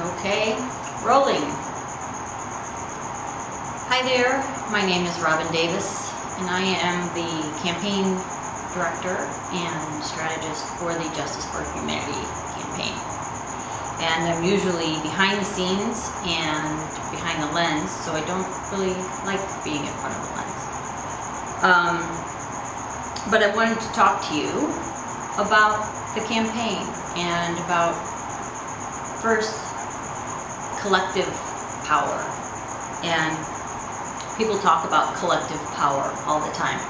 Okay, rolling. Hi there, my name is Robin Davis, and I am the campaign director and strategist for the Justice for Humanity campaign. And I'm usually behind the scenes and behind the lens, so I don't really like being in front of the lens. But I wanted to talk to you about the campaign and about, first, collective power. And people talk about collective power all the time.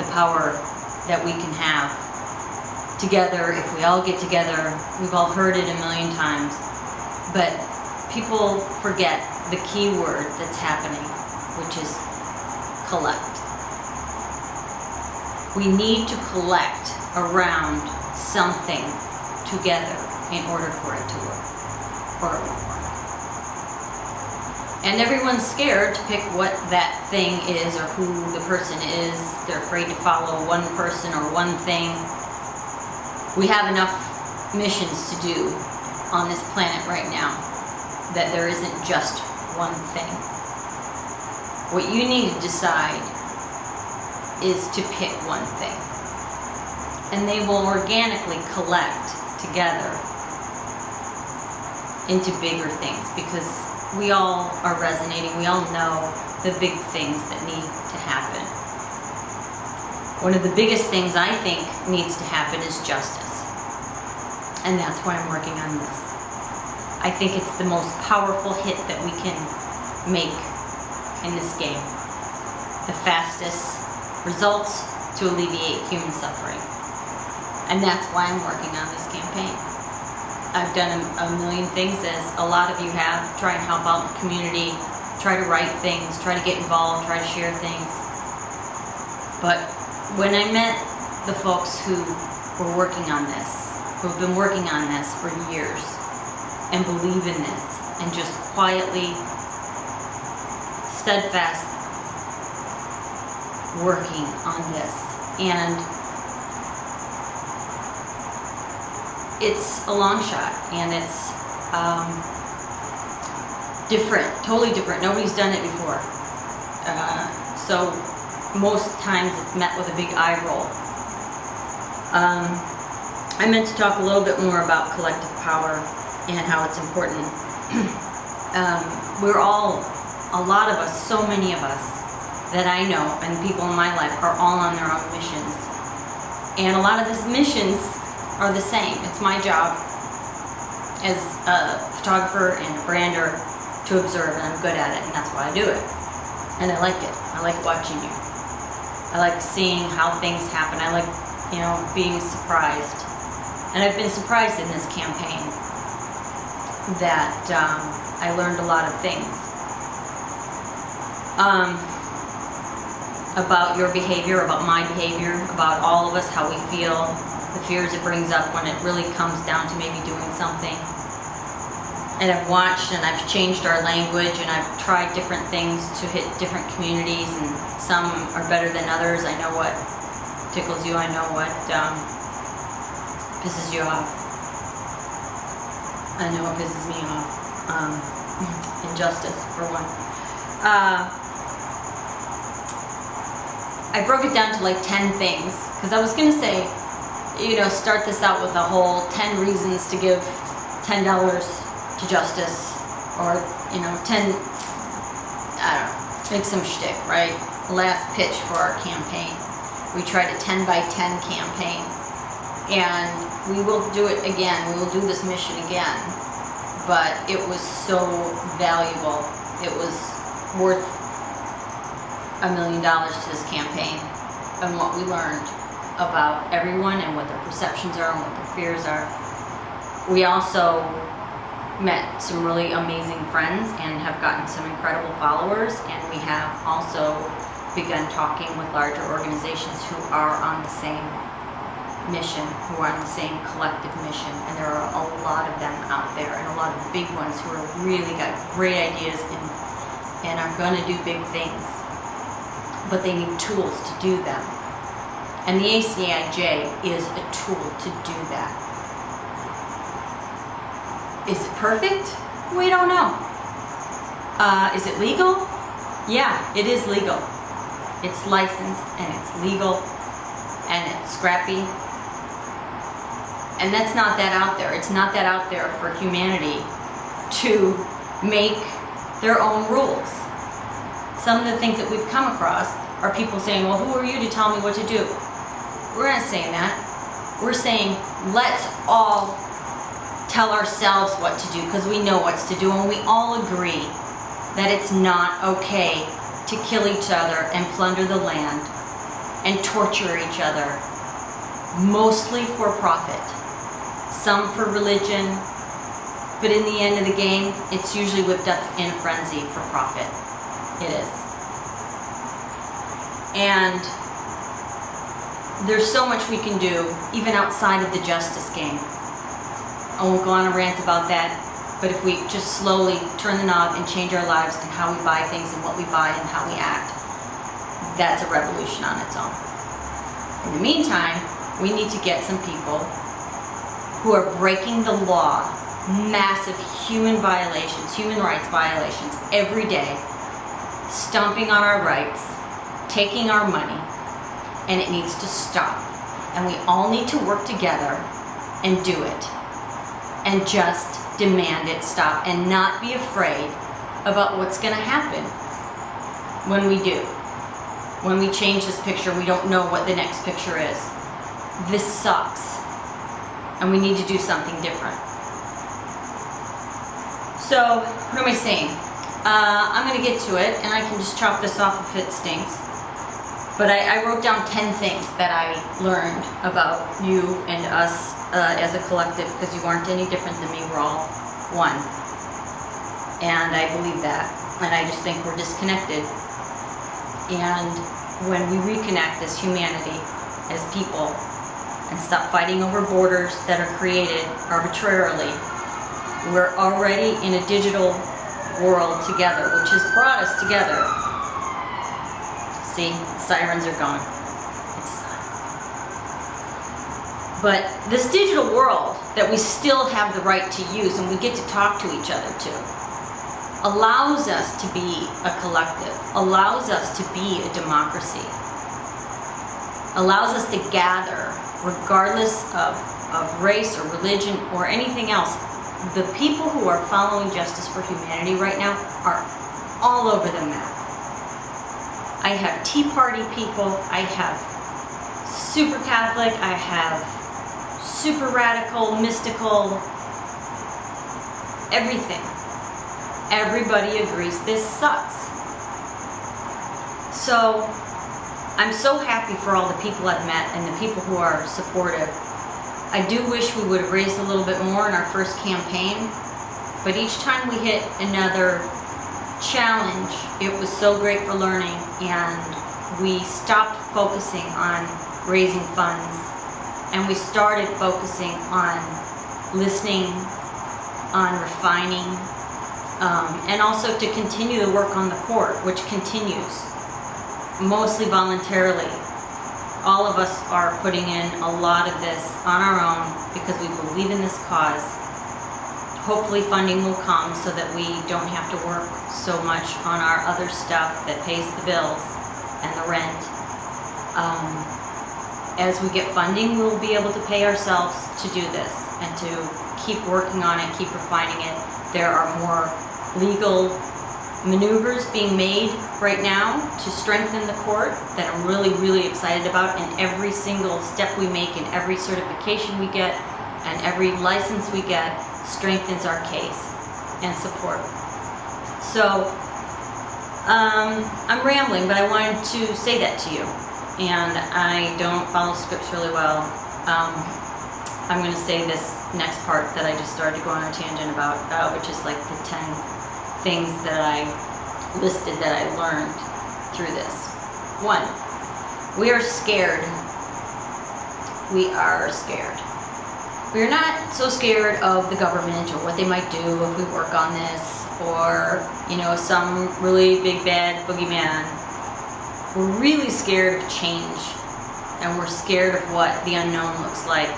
The power that we can have together if we all get together. We've all heard it a million times. But people forget the key word that's happening, which is collect. We need to collect around something together in order for it to work, or it won't work. And everyone's scared to pick what that thing is or who the person is. They're afraid to follow one person or one thing. We have enough missions to do on this planet right now that there isn't just one thing. What you need to decide is to pick one thing. And they will organically collect together into bigger things, because we all are resonating. We all know the big things that need to happen. One of the biggest things I think needs to happen is justice. And that's why I'm working on this. I think it's the most powerful hit that we can make in this game. The fastest results to alleviate human suffering. And that's why I'm working on this campaign. I've done a million things, as a lot of you have. Try and help out the community, try to write things, try to get involved, try to share things. But when I met the folks who were working on this, who have been working on this for years, and believe in this, and just quietly, steadfast working on this, and it's a long shot, and it's different, totally different. Nobody's done it before. So most times it's met with a big eye roll. I meant to talk a little bit more about collective power and how it's important. We're all, a lot of us, so many of us that I know, and people in my life, are all on their own missions. And a lot of these missions are the same. It's my job as a photographer and a brander to observe, and I'm good at it, and that's why I do it. And I like it. I like watching you. I like seeing how things happen. I like, being surprised. And I've been surprised in this campaign that I learned a lot of things about your behavior, about my behavior, about all of us, how we feel, the fears it brings up when it really comes down to maybe doing something. And I've watched and I've changed our language, and I've tried different things to hit different communities, and some are better than others. I know what tickles you, I know what pisses you off. I know what pisses me off. Injustice, for one. I broke it down to like 10 things, because I was going to say, start this out with a whole 10 reasons to give $10 to justice, or, 10, I don't know, make some shtick, right? Last pitch for our campaign. We tried a 10 by 10 campaign, and we will do it again. We will do this mission again, but it was so valuable. It was worth $1 million to this campaign, and what we learned about everyone and what their perceptions are and what their fears are. We also met some really amazing friends and have gotten some incredible followers, and we have also begun talking with larger organizations who are on the same mission, who are on the same collective mission, and there are a lot of them out there, and a lot of big ones who are really got great ideas and are going to do big things, but they need tools to do them. And the ACIJ is a tool to do that. Is it perfect? We don't know. Is it legal? Yeah, it is legal. It's licensed and it's legal and it's scrappy. And that's not that out there. It's not that out there for humanity to make their own rules. Some of the things that we've come across are people saying, well, who are you to tell me what to do? We're not saying that. We're saying, let's all tell ourselves what to do, because we know what's to do, and we all agree that it's not okay to kill each other and plunder the land and torture each other, mostly for profit. Some for religion, but in the end of the game, it's usually whipped up in a frenzy for profit. It is. And there's so much we can do, even outside of the justice game. I won't go on a rant about that, but if we just slowly turn the knob and change our lives and how we buy things and what we buy and how we act, that's a revolution on its own. In the meantime, we need to get some people who are breaking the law, massive human violations, human rights violations every day, stomping on our rights, taking our money, and it needs to stop. And we all need to work together and do it. And just demand it stop and not be afraid about what's going to happen when we do. When we change this picture, we don't know what the next picture is. This sucks. And we need to do something different. So, what am I saying? I'm going to get to it, and I can just chop this off if it stinks. But I wrote down 10 things that I learned about you and us as a collective, because you aren't any different than me. We're all one. And I believe that. And I just think we're disconnected. And when we reconnect as humanity, as people, and stop fighting over borders that are created arbitrarily, we're already in a digital world together, which has brought us together. See, sirens are gone. But this digital world that we still have the right to use and we get to talk to each other to, allows us to be a collective, allows us to be a democracy, allows us to gather regardless of race or religion or anything else. The people who are following Justice for Humanity right now are all over the map. I have Tea Party people, I have super Catholic, I have super radical, mystical, everything. Everybody agrees this sucks. So I'm so happy for all the people I've met and the people who are supportive. I do wish we would have raised a little bit more in our first campaign, but each time we hit another challenge, it was so great for learning, and we stopped focusing on raising funds, and we started focusing on listening, on refining, and also to continue the work on the court, which continues, mostly voluntarily. All of us are putting in a lot of this on our own because we believe in this cause. Hopefully funding will come so that we don't have to work so much on our other stuff that pays the bills and the rent. As we get funding, we'll be able to pay ourselves to do this and to keep working on it, keep refining it. There are more legal maneuvers being made right now to strengthen the court that I'm really, really excited about, and every single step we make and every certification we get and every license we get strengthens our case and support. So I'm rambling, but I wanted to say that to you, and I don't follow scripts really well. I'm going to say this next part that I just started to go on a tangent about, which is like the 10 things that I listed that I learned through this. 1, we are scared. We are scared. We're not so scared of the government or what they might do if we work on this, or, you know, some really big bad boogeyman. We're really scared of change, and we're scared of what the unknown looks like.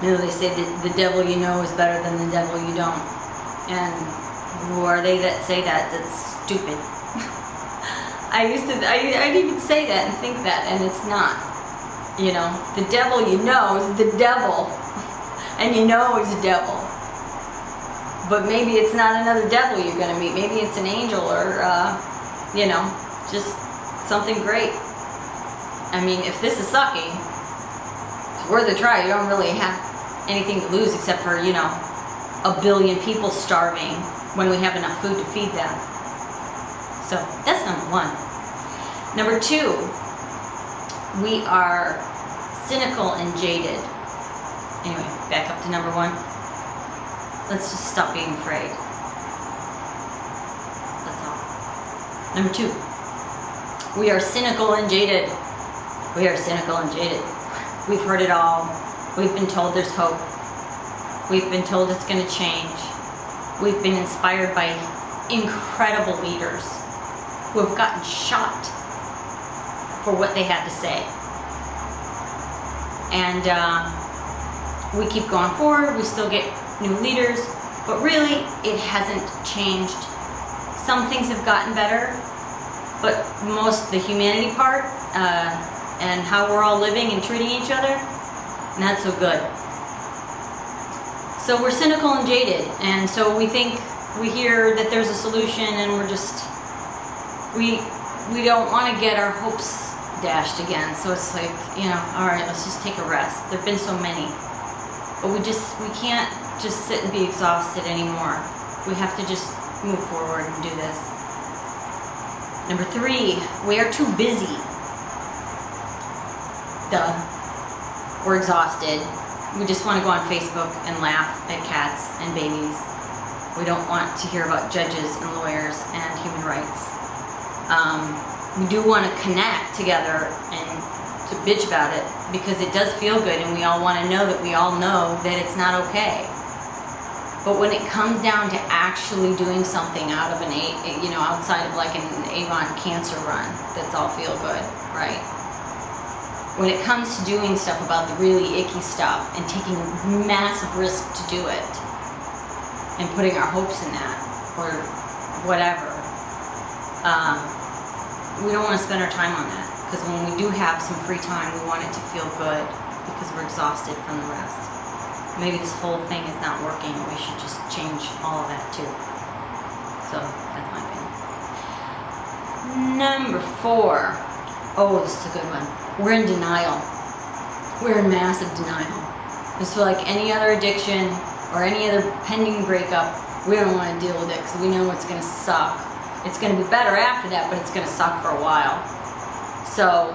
You know, they say that the devil you know is better than the devil you don't. And who are they that say that? That's stupid. I'd even say that and think that, and it's not. You know, the devil you know is the devil. And you know he's a devil. But maybe it's not another devil you're going to meet. Maybe it's an angel or, you know, just something great. I mean, if this is sucking, it's worth a try. You don't really have anything to lose except for, you know, 1 billion people starving when we have enough food to feed them. So that's number 1. Number 2, we are cynical and jaded. Anyway, back up to number 1. Let's just stop being afraid. That's all. Number 2, we are cynical and jaded. We are cynical and jaded. We've heard it all. We've been told there's hope. We've been told it's going to change. We've been inspired by incredible leaders who have gotten shot for what they had to say. And we keep going forward. We still get new leaders, but really it hasn't changed. Some things have gotten better, but most the humanity part and how we're all living and treating each other, not so good. So we're cynical and jaded, and so we think we hear that there's a solution, and we're just we don't want to get our hopes dashed again. So it's like, you know, all right, let's just take a rest. There've been so many, but we can't just sit and be exhausted anymore. We have to just move forward and do this. Number 3, we are too busy. Duh. We're exhausted. We just want to go on Facebook and laugh at cats and babies. We don't want to hear about judges and lawyers and human rights. We do want to connect together and to bitch about it because it does feel good, and we all want to know that we all know that it's not okay. But when it comes down to actually doing something out of you know, outside of like an Avon cancer run, that's all feel good, right? When it comes to doing stuff about the really icky stuff and taking massive risk to do it and putting our hopes in that or whatever, we don't want to spend our time on that, because when we do have some free time, we want it to feel good because we're exhausted from the rest. Maybe this whole thing is not working, and we should just change all of that too. So that's my opinion. Number 4. Oh, this is a good one. We're in denial. We're in massive denial. Just like any other addiction or any other pending breakup, we don't want to deal with it because we know it's going to suck. It's going to be better after that, but it's going to suck for a while. So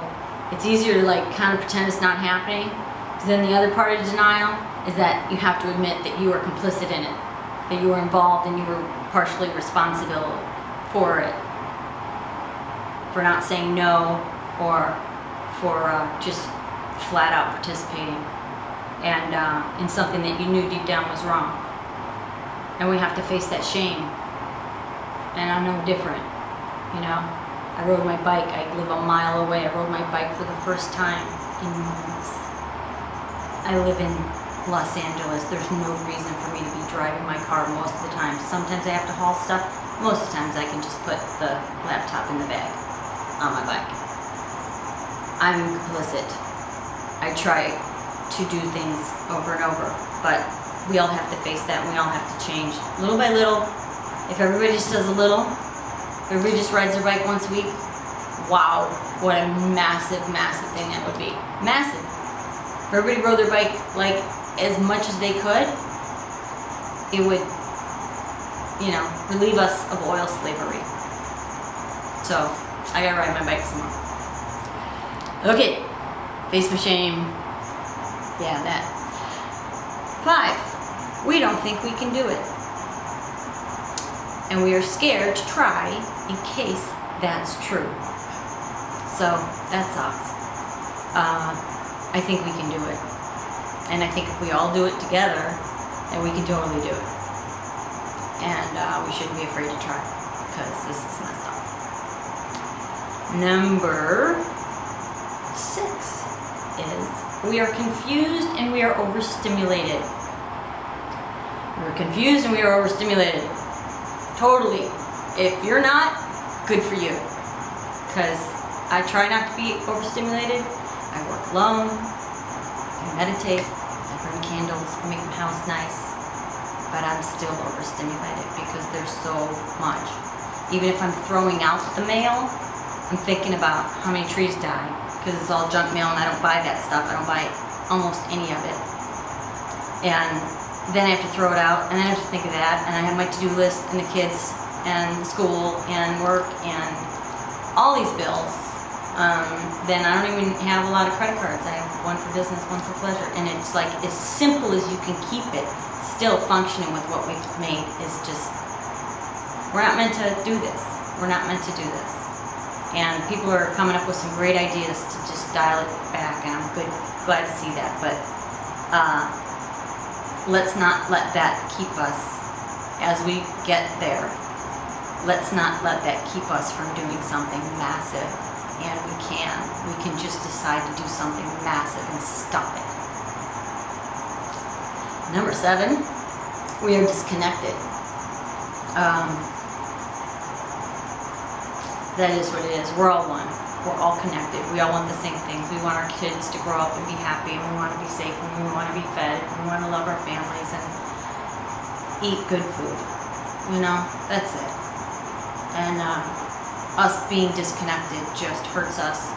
it's easier to like kind of pretend it's not happening. Because then the other part of denial is that you have to admit that you were complicit in it, that you were involved and you were partially responsible for it, for not saying no or for just flat out participating and in something that you knew deep down was wrong. And we have to face that shame. And I'm no different, you know. I rode my bike. I live a mile away. I rode my bike for the first time in months. I live in Los Angeles. There's no reason for me to be driving my car most of the time. Sometimes I have to haul stuff. Most of the times I can just put the laptop in the bag on my bike. I'm complicit. I try to do things over and over, but we all have to face that, and we all have to change little by little. If everybody just does a little, if everybody just rides their bike once a week, wow, what a massive, massive thing that would be. Massive. If everybody rode their bike like as much as they could, it would, you know, relieve us of oil slavery. So, I gotta ride my bike some more. Okay, face my shame. Yeah, that. 5, we don't think we can do it. And we are scared to try in case that's true. So that sucks. I think we can do it. And I think if we all do it together, then we can totally do it. And we shouldn't be afraid to try, because this is messed up. Number 6 is We are confused and we are overstimulated. We're confused and we are overstimulated. Totally. If you're not, good for you. Because I try not to be overstimulated. I work alone. I meditate. I burn candles. I make my house nice. But I'm still overstimulated because there's so much. Even if I'm throwing out the mail, I'm thinking about how many trees died. Because it's all junk mail and I don't buy that stuff. I don't buy almost any of it. And then I have to throw it out, and then I have to think of that, and I have my to-do list, and the kids, and school, and work, and all these bills. Then I don't even have a lot of credit cards. I have one for business, one for pleasure, and it's like as simple as you can keep it, still functioning with what we've made is just, we're not meant to do this. We're not meant to do this. And people are coming up with some great ideas to just dial it back, and I'm glad to see that, but let's not let that keep us as we get there. Let's not let that keep us from doing something massive. And we can just decide to do something massive and stop it. Number 7, we are disconnected. That is what it is. We're all one. We're all connected. We all want the same things. We want our kids to grow up and be happy, and we want to be safe, and we want to be fed, and we want to love our families and eat good food. You know, that's it. And us being disconnected just hurts us,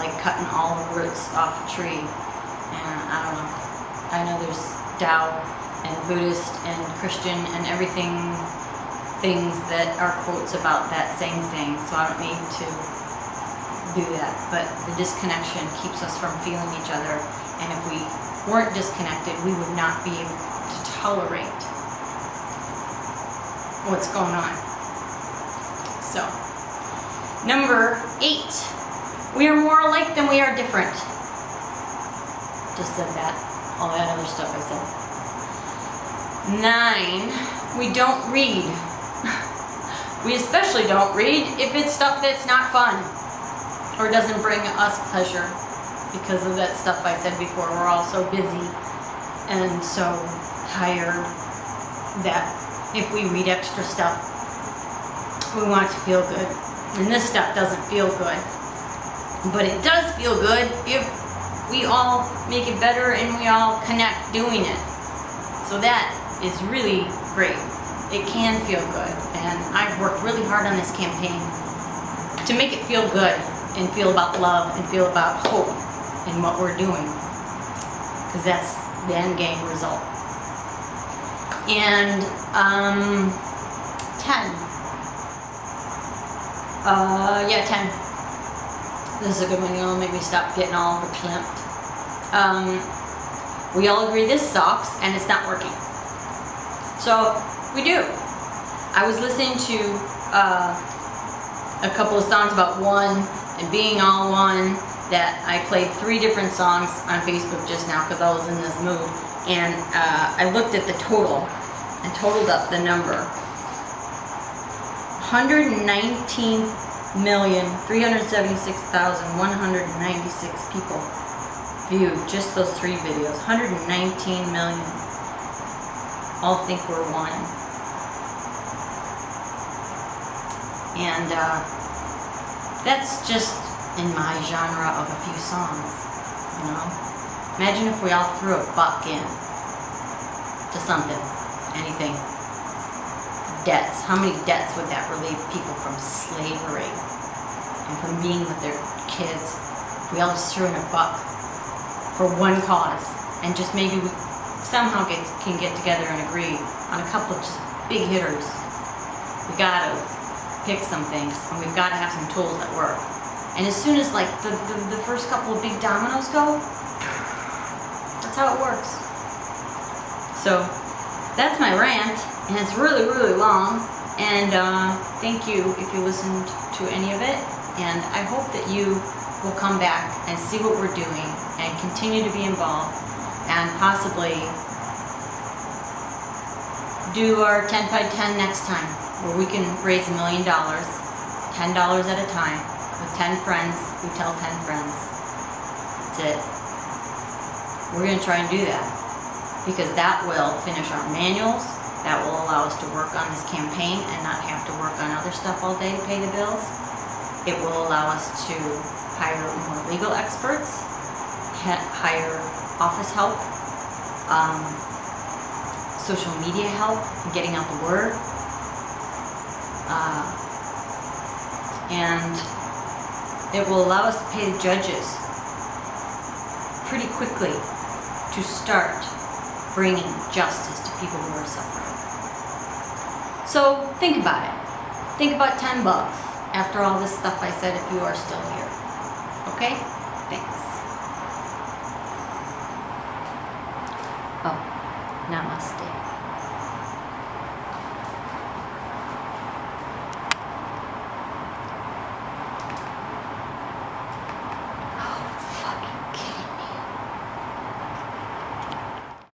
like cutting all the roots off a tree. And I don't know. I know there's Tao and Buddhist and Christian and everything, things that are quotes about that same thing, so I don't need to do that. But the disconnection keeps us from feeling each other, and if we weren't disconnected, we would not be able to tolerate what's going on. So, number 8, we are more alike than we are different. Just said that, all that other stuff I said. 9, we don't read. We especially don't read if it's stuff that's not fun or doesn't bring us pleasure, because of that stuff I said before. We're all so busy and so tired that if we read extra stuff, we want it to feel good. And this stuff doesn't feel good. But it does feel good if we all make it better and we all connect doing it. So that is really great. It can feel good. And I've worked really hard on this campaign to make it feel good and feel about love and feel about hope in what we're doing. Because that's the end game result. And 10. 10. This is a good one. It'll make me stop getting all verklempt. We all agree this sucks and it's not working. So we do. I was listening to a couple of songs about one and being all one, that I played 3 different songs on Facebook just now because I was in this mood, and I looked at the total and totaled up the number. 119,376,196 people viewed just those 3 videos. 119 million all think we're one. And that's just in my genre of a few songs, you know. Imagine if we all threw a buck in to something, anything. Debts. How many debts would that relieve people from slavery and from being with their kids? If we all just threw in a buck for one cause, and just maybe we somehow can get together and agree on a couple of just big hitters. We gotta pick some things, and we've got to have some tools that work. And as soon as like the first couple of big dominoes go, that's how it works. So that's my rant, and it's really, really long. And thank you if you listened to any of it. And I hope that you will come back and see what we're doing and continue to be involved, and possibly do our 10 by 10 next time, where we can raise $1 million, $10 at a time, with 10 friends who tell 10 friends. That's it. We're going to try and do that because that will finish our manuals. That will allow us to work on this campaign and not have to work on other stuff all day to pay the bills. It will allow us to hire more legal experts, hire office help, social media help, getting out the word, and it will allow us to pay the judges pretty quickly to start bringing justice to people who are suffering. So think about it. Think about $10 after all this stuff I said if you are still here. Okay? Thanks. Oh, namaste.